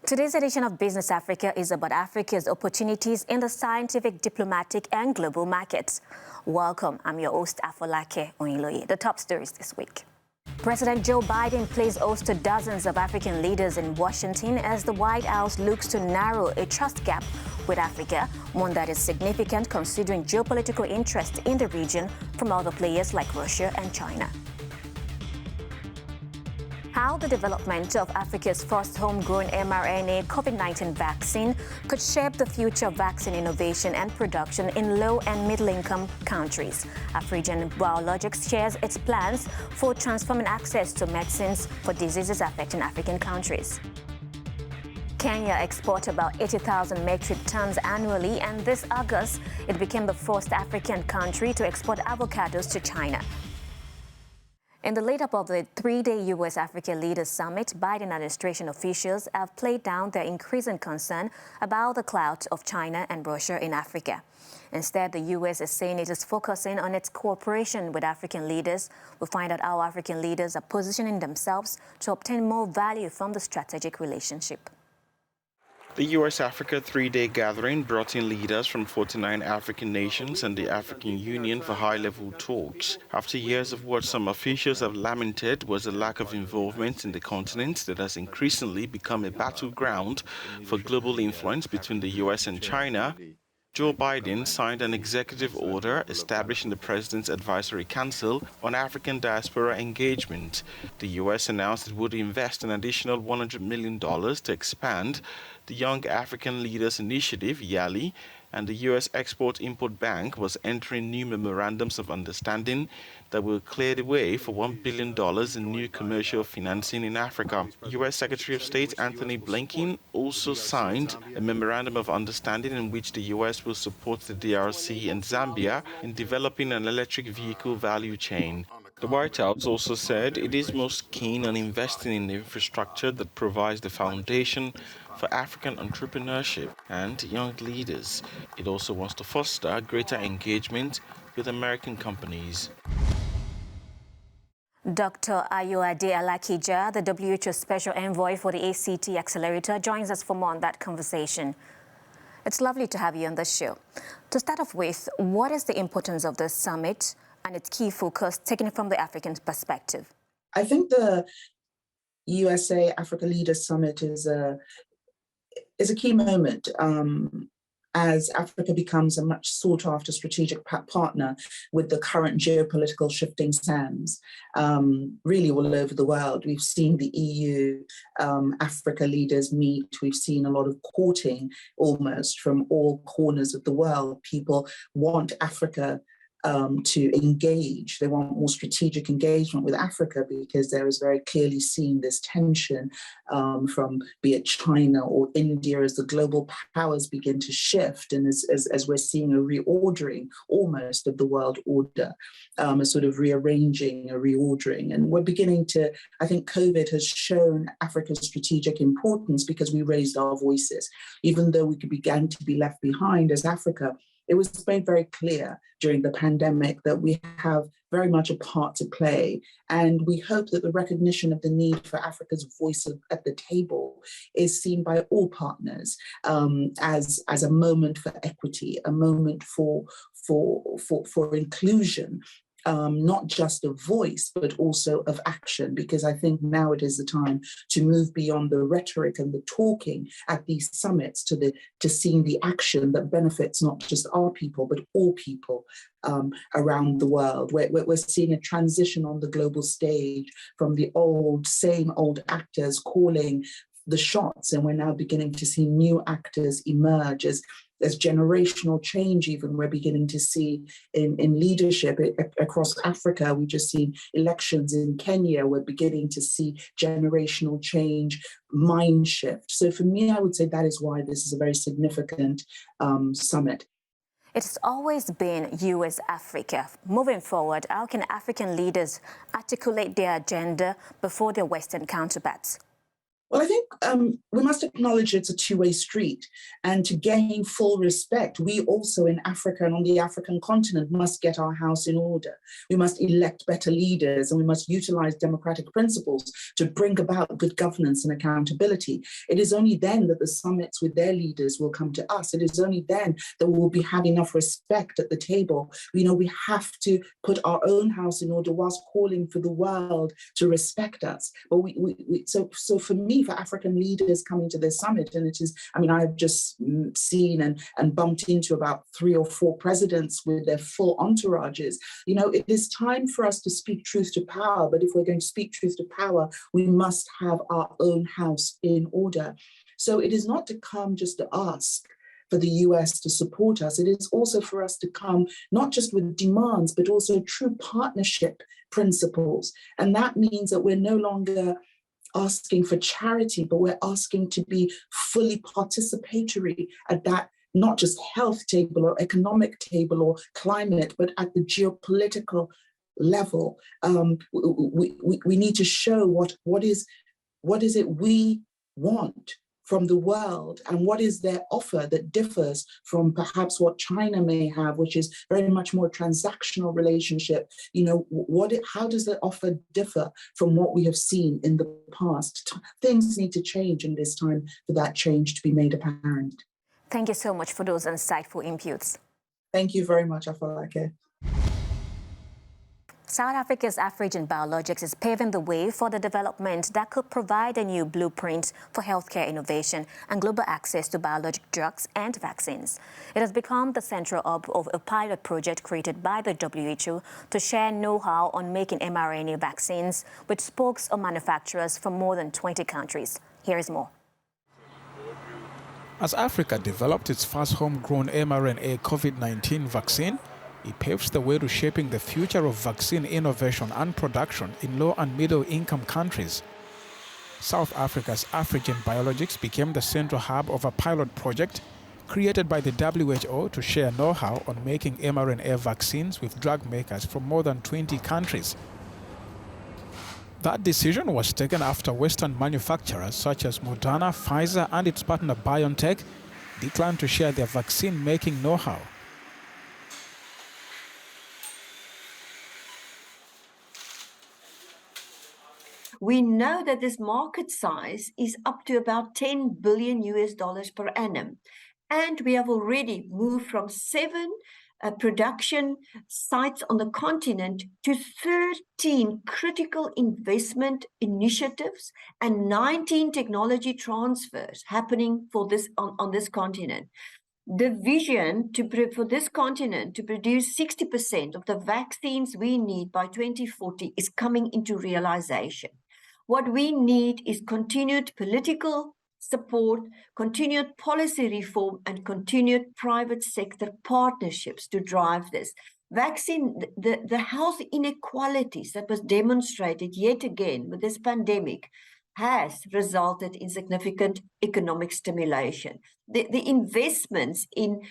Today's edition of Business Africa is about Africa's opportunities in the scientific, diplomatic and global markets. Welcome, I'm your host, Afolake Oyiloye. The top stories this week. President Joe Biden plays host to dozens of African leaders in Washington as the White House looks to narrow a trust gap with Africa, one that is significant considering geopolitical interest in the region from other players like Russia and China. How the development of Africa's first homegrown mRNA COVID-19 vaccine could shape the future of vaccine innovation and production in low- and middle-income countries. Afrigen Biologics shares its plans for transforming access to medicines for diseases affecting African countries. Kenya exports about 80,000 metric tons annually, and this August, it became the first African country to export avocados to China. In the lead-up of the three-day U.S. Africa Leaders Summit, Biden administration officials have played down their increasing concern about the clout of China and Russia in Africa. Instead, the U.S. is saying it is focusing on its cooperation with African leaders. We'll find out how African leaders are positioning themselves to obtain more value from the strategic relationship. The U.S. Africa three-day gathering brought in leaders from 49 African nations and the African Union for high-level talks. After years of what some officials have lamented was a lack of involvement in the continent that has increasingly become a battleground for global influence between the U.S. and China, Joe Biden signed an executive order establishing the President's Advisory Council on African Diaspora Engagement. The U.S. announced it would invest an additional $100 million to expand the Young African Leaders Initiative, YALI, and the U.S. Export-Import Bank was entering new memorandums of understanding that will clear the way for $1 billion in new commercial financing in Africa. U.S. Secretary of State Anthony Blinken also signed a memorandum of understanding in which the U.S. will support the DRC and Zambia in developing an electric vehicle value chain. The White House also said it is most keen on investing in the infrastructure that provides the foundation for African entrepreneurship and young leaders. It also wants to foster greater engagement with American companies. Dr. Ayoade Alakija, the WHO Special Envoy for the ACT Accelerator, joins us for more on that conversation. It's lovely to have you on the show. To start off with, what is the importance of this summit and its key focus taken from the African perspective? I think the USA Africa Leaders Summit is a key moment as Africa becomes a much sought-after strategic partner with the current geopolitical shifting sands really all over the world. We've seen the EU, Africa leaders meet. We've seen a lot of courting almost from all corners of the world. People want Africa to engage. They want more strategic engagement with Africa because there is very clearly seen this tension from be it China or India as the global powers begin to shift, and as we're seeing a reordering almost of the world order, a sort of rearranging, a reordering. And we're beginning to, I think COVID has shown Africa's strategic importance because we raised our voices. Even though we began to be left behind as Africa, it was made very clear during the pandemic that we have very much a part to play. And we hope that the recognition of the need for Africa's voice at the table is seen by all partners as a moment for equity, a moment for inclusion. Not just of voice, but also of action, because I think now it is the time to move beyond the rhetoric and the talking at these summits to seeing the action that benefits not just our people, but all people around the world. We're seeing a transition on the global stage from the same old actors calling the shots, and we're now beginning to see new actors emerge as generational change. Even we're beginning to see in leadership across Africa. We've just seen elections in Kenya. We're beginning to see generational change, mind shift. So for me, I would say that is why this is a very significant summit. It's always been U.S. Africa. Moving forward, how can African leaders articulate their agenda before their Western counterparts? Well, I think we must acknowledge it's a two-way street. And to gain full respect, we also in Africa and on the African continent must get our house in order. We must elect better leaders and we must utilize democratic principles to bring about good governance and accountability. It is only then that the summits with their leaders will come to us. It is only then that we will have enough respect at the table. We have to put our own house in order whilst calling for the world to respect us. But so for me, for African leaders coming to this summit, and it is, I've just seen and bumped into about 3 or 4 presidents with their full entourages. It is time for us to speak truth to power, but if we're going to speak truth to power, we must have our own house in order. So it is not to come just to ask for the US to support us. It is also for us to come not just with demands, but also true partnership principles. And that means that we're no longer asking for charity, but we're asking to be fully participatory at that, not just health table or economic table or climate, but at the geopolitical level. We need to show what is it we want from the world and what is their offer that differs from perhaps what China may have, which is very much more transactional relationship. How does that offer differ from what we have seen in the past? Things need to change in this time for that change to be made apparent. Thank you so much for those insightful inputs. Thank you very much, Afalake. South Africa's Afrigen Biologics is paving the way for the development that could provide a new blueprint for healthcare innovation and global access to biologic drugs and vaccines. It has become the central hub of a pilot project created by the WHO to share know-how on making mRNA vaccines with spokes or manufacturers from more than 20 countries. Here is more. As Africa developed its first homegrown mRNA COVID-19 vaccine, it paves the way to shaping the future of vaccine innovation and production in low and middle income countries. South Africa's Afrigen Biologics became the central hub of a pilot project created by the WHO to share know-how on making mRNA vaccines with drug makers from more than 20 countries. That decision was taken after Western manufacturers such as Moderna, Pfizer, and its partner BioNTech declined to share their vaccine-making know-how. We know that this market size is up to about $10 billion per annum. And we have already moved from 7 production sites on the continent to 13 critical investment initiatives and 19 technology transfers happening for this on this continent. The vision for this continent to produce 60% of the vaccines we need by 2040 is coming into realization. What we need is continued political support, continued policy reform, and continued private sector partnerships to drive this. The health inequalities that was demonstrated yet again with this pandemic has resulted in significant economic stimulation. The investments in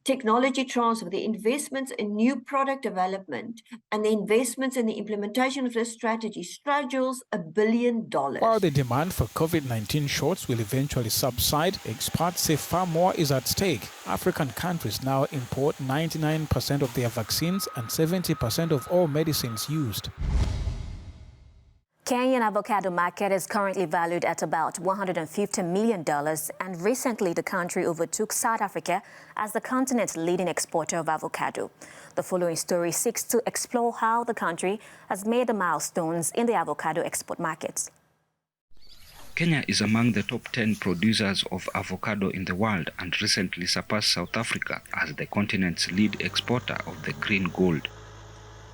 technology transfer, the investments in new product development, and the investments in the implementation of this strategy straddles $1 billion. While the demand for COVID-19 shots will eventually subside, experts say far more is at stake. African countries now import 99% of their vaccines and 70% of all medicines used. Kenyan avocado market is currently valued at about $150 million, and recently the country overtook South Africa as the continent's leading exporter of avocado. The following story seeks to explore how the country has made the milestones in the avocado export markets. Kenya is among the top 10 producers of avocado in the world and recently surpassed South Africa as the continent's lead exporter of the green gold.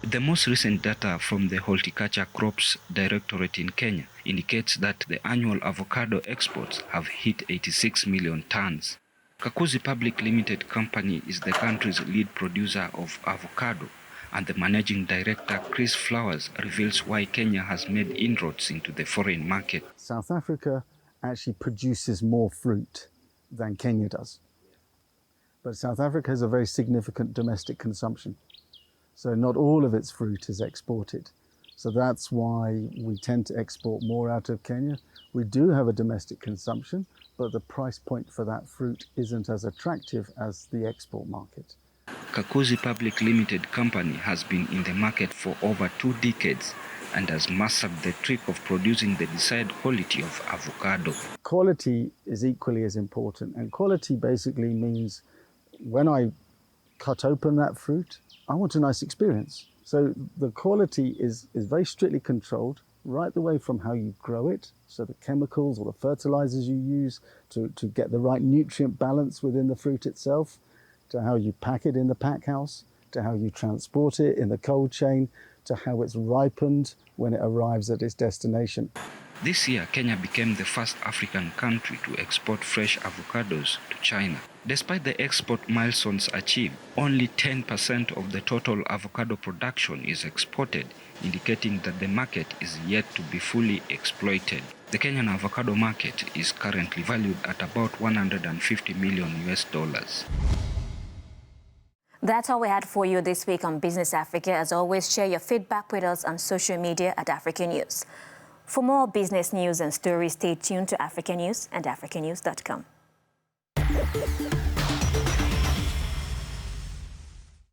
The most recent data from the Horticulture Crops Directorate in Kenya indicates that the annual avocado exports have hit 86 million tons. Kakuzi Public Limited Company is the country's lead producer of avocado, and the managing director, Chris Flowers, reveals why Kenya has made inroads into the foreign market. South Africa actually produces more fruit than Kenya does. But South Africa has a very significant domestic consumption. So not all of its fruit is exported. So that's why we tend to export more out of Kenya. We do have a domestic consumption, but the price point for that fruit isn't as attractive as the export market. Kakuzi Public Limited Company has been in the market for over 2 decades and has mastered the trick of producing the desired quality of avocado. Quality is equally as important, and quality basically means when I cut open that fruit, I want a nice experience. So the quality is very strictly controlled, right the way from how you grow it, so the chemicals or the fertilizers you use to get the right nutrient balance within the fruit itself, to how you pack it in the pack house, to how you transport it in the cold chain, to how it's ripened when it arrives at its destination. This year, Kenya became the first African country to export fresh avocados to China. Despite the export milestones achieved, only 10% of the total avocado production is exported, indicating that the market is yet to be fully exploited. The Kenyan avocado market is currently valued at about $150 million. That's all we had for you this week on Business Africa. As always, share your feedback with us on social media at Africanews. For more business news and stories, stay tuned to Africanews and Africanews.com.